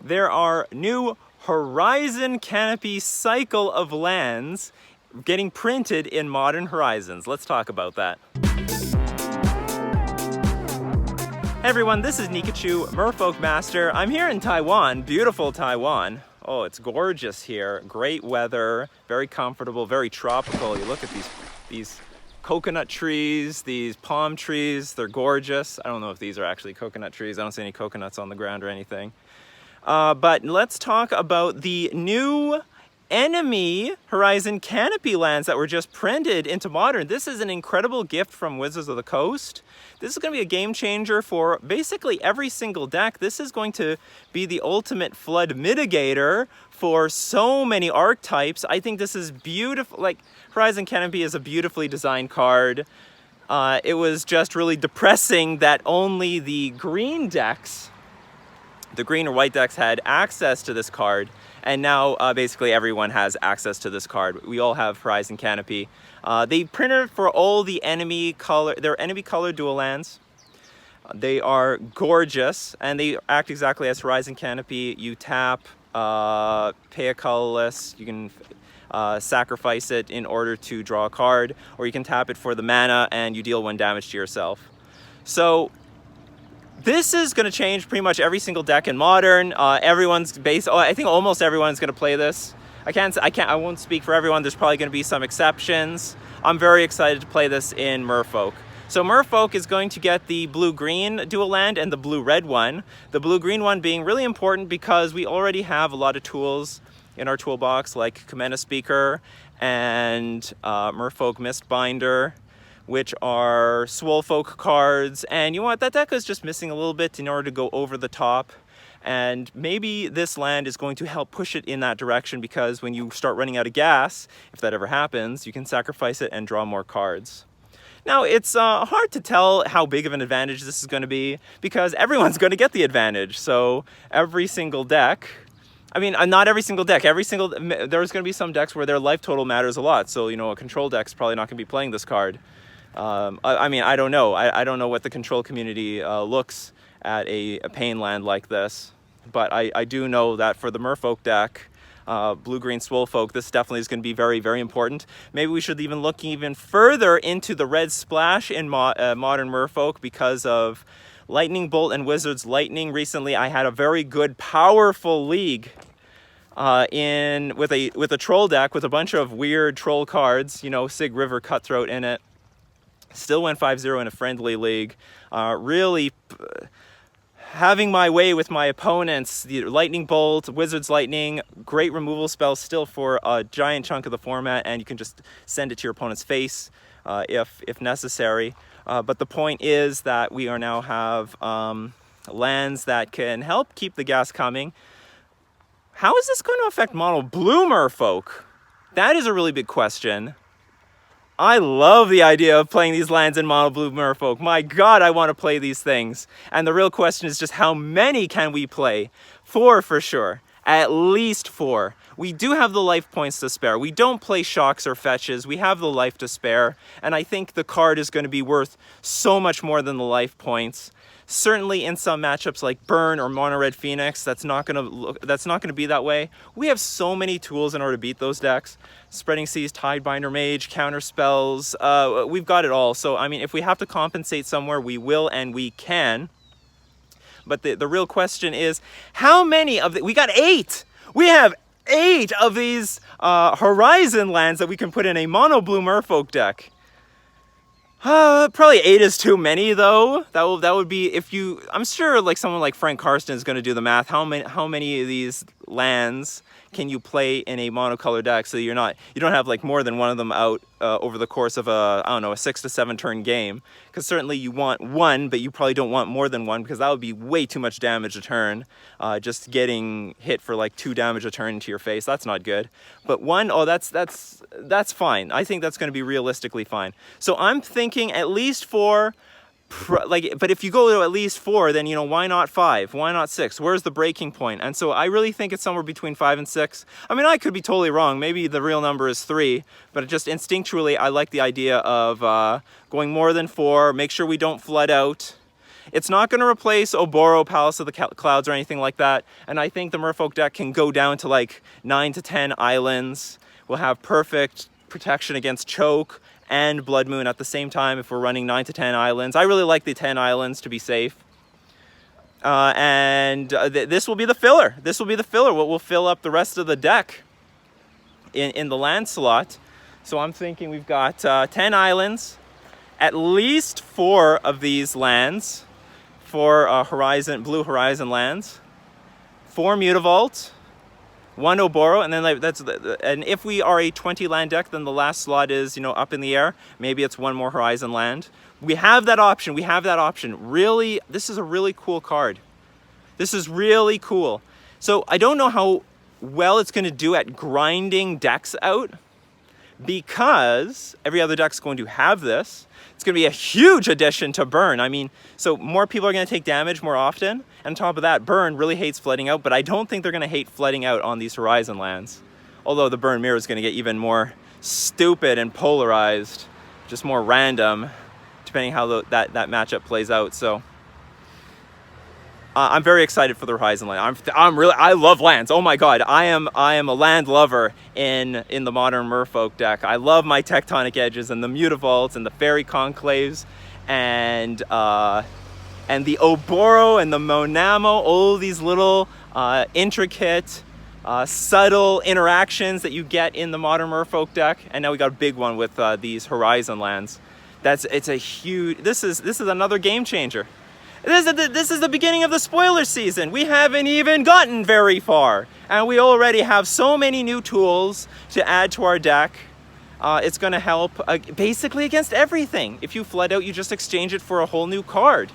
there are new Horizon Canopy cycle of lands getting printed in Modern Horizons. Let's talk about that. Hey everyone, this is Nikachu, Merfolk Master. I'm here in Taiwan, beautiful Taiwan. Oh, it's gorgeous here. Great weather, very comfortable, very tropical. You look at these coconut trees, these palm trees, they're gorgeous. I don't know if these are actually coconut trees. I don't see any coconuts on the ground or anything. But let's talk about the new enemy Horizon Canopy lands that were just printed into Modern. This is an incredible gift from Wizards of the Coast. This is going to be a game changer for basically every single deck. This is going to be the ultimate flood mitigator for so many archetypes. I think this is beautiful. Like, Horizon Canopy is a beautifully designed card. It was just really depressing that only the green decks, the green or white decks, had access to this card, and now basically everyone has access to this card. We all have Horizon Canopy. They printed for all the enemy color, their enemy color dual lands. They are gorgeous, and they act exactly as Horizon Canopy. You tap, pay a colorless, you can sacrifice it in order to draw a card, or you can tap it for the mana and you deal 1 damage to yourself. So this is going to change pretty much every single deck in Modern. Everyone's I think almost everyone's going to play this. I won't speak for everyone. There's probably going to be some exceptions. I'm very excited to play this in Merfolk. So Merfolk is going to get the blue-green dual land and the blue-red one. The blue-green one being really important because we already have a lot of tools in our toolbox, like Commander Speaker and Merfolk Mistbinder, which are Swolefolk cards. And you know what, that deck is just missing a little bit in order to go over the top. And maybe this land is going to help push it in that direction, because when you start running out of gas, if that ever happens, you can sacrifice it and draw more cards. Now, it's hard to tell how big of an advantage this is going to be, because everyone's going to get the advantage. So every single deck, I mean, not every single deck, there's going to be some decks where their life total matters a lot. So, you know, a control deck's probably not going to be playing this card. I mean, I don't know. I don't know what the control community looks at a pain land like this. But I do know that for the Merfolk deck, blue-green Swolefolk, this definitely is going to be very, very important. Maybe we should even look even further into the red splash in Modern Merfolk because of Lightning Bolt and Wizard's Lightning. Recently, I had a very good, powerful league with a troll deck with a bunch of weird troll cards, you know, Sig River Cutthroat in it. Still went 5-0 in a friendly league. Really having my way with my opponents. The Lightning Bolt, Wizard's Lightning, great removal spell still for a giant chunk of the format, and you can just send it to your opponent's face if necessary. But the point is that we are now have lands that can help keep the gas coming. How is this going to affect mono blue Merfolk? That is a really big question. I love the idea of playing these lands in mono blue Merfolk. My God, I want to play these things. And the real question is just how many can we play? 4 for sure. At least 4. We do have the life points to spare. We don't play shocks or fetches. We have the life to spare. And I think the card is going to be worth so much more than the life points. Certainly in some matchups like Burn or Mono Red Phoenix, that's not going to be that way. We have so many tools in order to beat those decks. Spreading Seas, Tidebinder Mage, counter spells, we've got it all. So I mean, if we have to compensate somewhere, we will and we can. But the real question is, how many of we got 8. We have 8 of these Horizon lands that we can put in a mono blue Merfolk deck. Probably 8 is too many though. That would be, if you, I'm sure like someone like Frank Karsten is going to do the math. How many of these lands can you play in a monocolor deck so you don't have like more than one of them out over the course of a 6 to 7 turn game? Because certainly you want one, but you probably don't want more than one, because that would be way too much damage a turn. Just getting hit for like 2 damage a turn into your face, that's not good. But 1, oh, that's fine. I think that's going to be realistically fine. So I'm thinking at least 4. But if you go to at least 4, then, you know, why not 5? Why not 6? Where's the breaking point? And so I really think it's somewhere between 5 and 6. I mean, I could be totally wrong. Maybe the real number is 3, but just instinctually, I like the idea of going more than 4. Make sure we don't flood out. It's not going to replace Oboro, Palace of the Clouds, or anything like that. And I think the Merfolk deck can go down to like 9 to 10 islands. We'll have perfect protection against Choke and Blood Moon at the same time if we're running 9 to 10 islands. I really like the 10 islands to be safe. This will be the filler. This will be the filler. What will fill up the rest of the deck in the land slot. So I'm thinking we've got 10 islands, at least 4 of these lands for Blue Horizon lands, 4 Mutavault, 1 Oboro, and then and if we are a 20 land deck, then the last slot is, up in the air. Maybe it's 1 more Horizon land. We have that option. We have that option. Really, this is a really cool card. This is really cool. So I don't know how well it's going to do at grinding decks out, because every other deck's going to have this. It's going to be a huge addition to Burn. I mean, so more people are going to take damage more often. And on top of that, Burn really hates flooding out, but I don't think they're going to hate flooding out on these Horizon lands. Although the Burn Mirror is going to get even more stupid and polarized, just more random, depending how that matchup plays out. So I'm very excited for the Horizon land. I love lands. Oh my god, I am a land lover in the Modern Merfolk deck. I love my Tectonic Edges and the Mutavaults and the Fairy Conclaves and the Oboro and the Monamo. All these little intricate, subtle interactions that you get in the Modern Merfolk deck. And now we got a big one with these Horizon lands. It's a huge. This is another game changer. This is the beginning of the spoiler season. We haven't even gotten very far. And we already have so many new tools to add to our deck. It's going to help basically against everything. If you flood out, you just exchange it for a whole new card.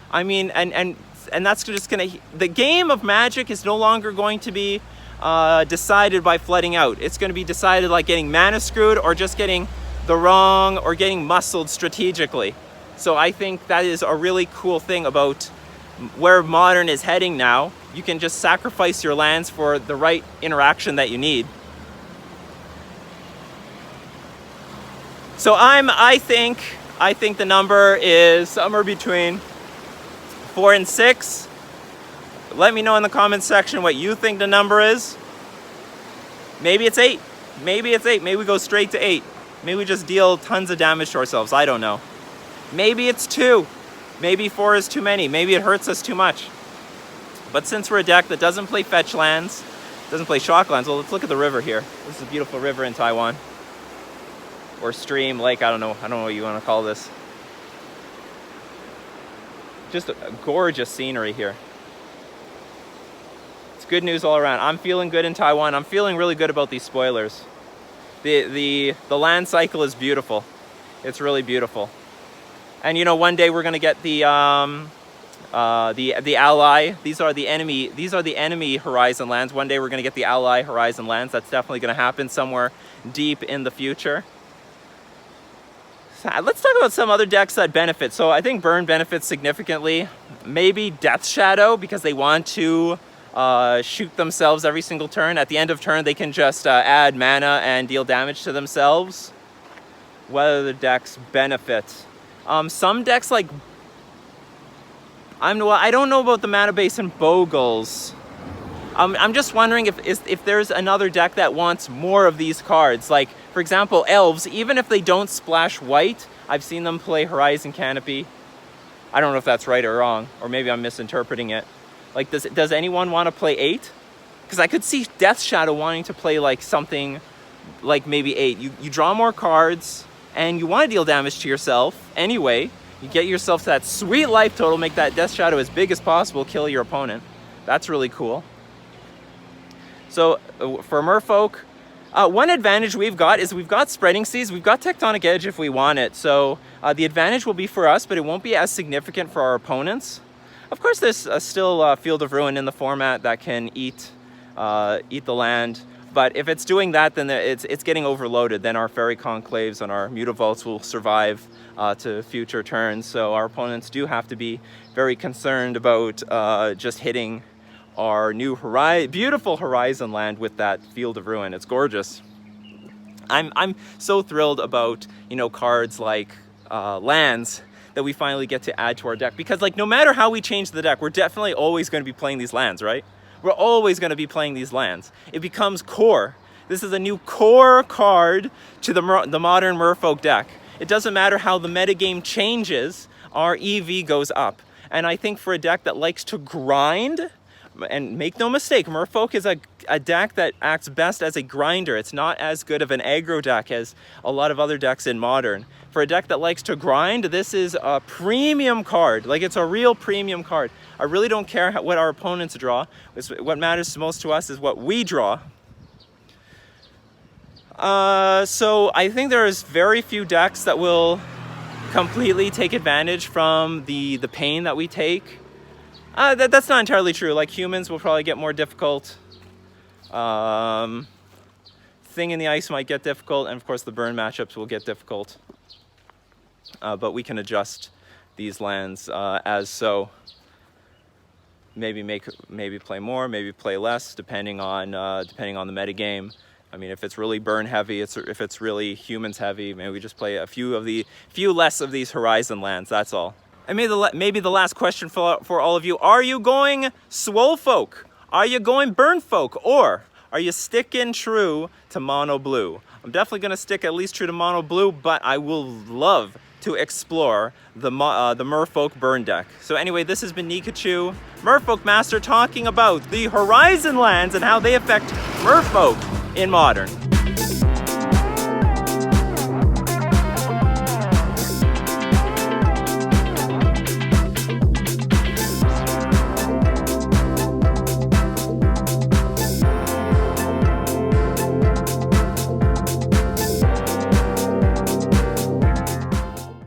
I mean, and that's just going to... The game of Magic is no longer going to be decided by flooding out. It's going to be decided like getting mana screwed or just getting the wrong or getting muscled strategically. So I think that is a really cool thing about where Modern is heading now. You can just sacrifice your lands for the right interaction that you need. So I think the number is somewhere between 4 and 6. Let me know in the comments section what you think the number is. Maybe it's 8. Maybe it's 8. Maybe we go straight to 8. Maybe we just deal tons of damage to ourselves. I don't know. Maybe it's 2. Maybe 4 is too many. Maybe it hurts us too much. But since we're a deck that doesn't play fetch lands, doesn't play shock lands, well, let's look at the river here. This is a beautiful river in Taiwan. Or stream, lake, I don't know what you want to call this. Just a gorgeous scenery here. It's good news all around. I'm feeling good in Taiwan. I'm feeling really good about these spoilers. The land cycle is beautiful. It's really beautiful. And one day we're going to get the ally. These are the enemy Horizon lands. One day we're going to get the ally Horizon lands. That's definitely going to happen somewhere deep in the future. So let's talk about some other decks that benefit. So I think Burn benefits significantly. Maybe Death Shadow, because they want to shoot themselves every single turn. At the end of turn, they can just add mana and deal damage to themselves. What other decks benefit? Some decks like... I don't know about the Mana Basin Bogles. I'm just wondering if there's another deck that wants more of these cards. Like, for example, Elves, even if they don't splash white, I've seen them play Horizon Canopy. I don't know if that's right or wrong, or maybe I'm misinterpreting it. Like, does anyone want to play 8? Because I could see Death Shadow wanting to play like something like maybe 8. You draw more cards, and you want to deal damage to yourself anyway. You get yourself to that sweet life total, make that Death Shadow as big as possible, kill your opponent. That's really cool. So for Merfolk, one advantage we've got is we've got Spreading Seas, we've got Tectonic Edge if we want it. So the advantage will be for us, but it won't be as significant for our opponents. Of course, there's still Field of Ruin in the format that can eat the land. But if it's doing that, then it's getting overloaded. Then our Fairy Conclaves and our Mutavaults will survive to future turns. So our opponents do have to be very concerned about just hitting our new beautiful Horizon land with that Field of Ruin. It's gorgeous. I'm so thrilled about cards like lands that we finally get to add to our deck. Because like no matter how we change the deck, we're definitely always going to be playing these lands, right? We're always going to be playing these lands. It becomes core. This is a new core card to the Modern Merfolk deck. It doesn't matter how the metagame changes, our EV goes up. And I think for a deck that likes to grind, and make no mistake, Merfolk is a deck that acts best as a grinder. It's not as good of an aggro deck as a lot of other decks in Modern. For a deck that likes to grind, this is a premium card. Like, it's a real premium card. I really don't care what our opponents draw. What matters most to us is what we draw. So I think there's very few decks that will completely take advantage from the pain that we take. That's not entirely true. Like, humans will probably get more difficult. Thing in the Ice might get difficult, and of course the burn matchups will get difficult. But we can adjust these lands as so. Maybe play more, maybe play less, depending on the metagame. I mean, if it's really burn heavy, if it's really humans heavy, maybe we just play a few less of these Horizon lands. That's all. And maybe the last question for all of you: are you going Swole Folk? Are you going Burn Folk? Or are you sticking true to Mono Blue? I'm definitely going to stick at least true to Mono Blue, but I will love to explore the Merfolk Burn deck. So anyway, this has been Nikachu, Merfolk Master, talking about the Horizon lands and how they affect Merfolk in Modern.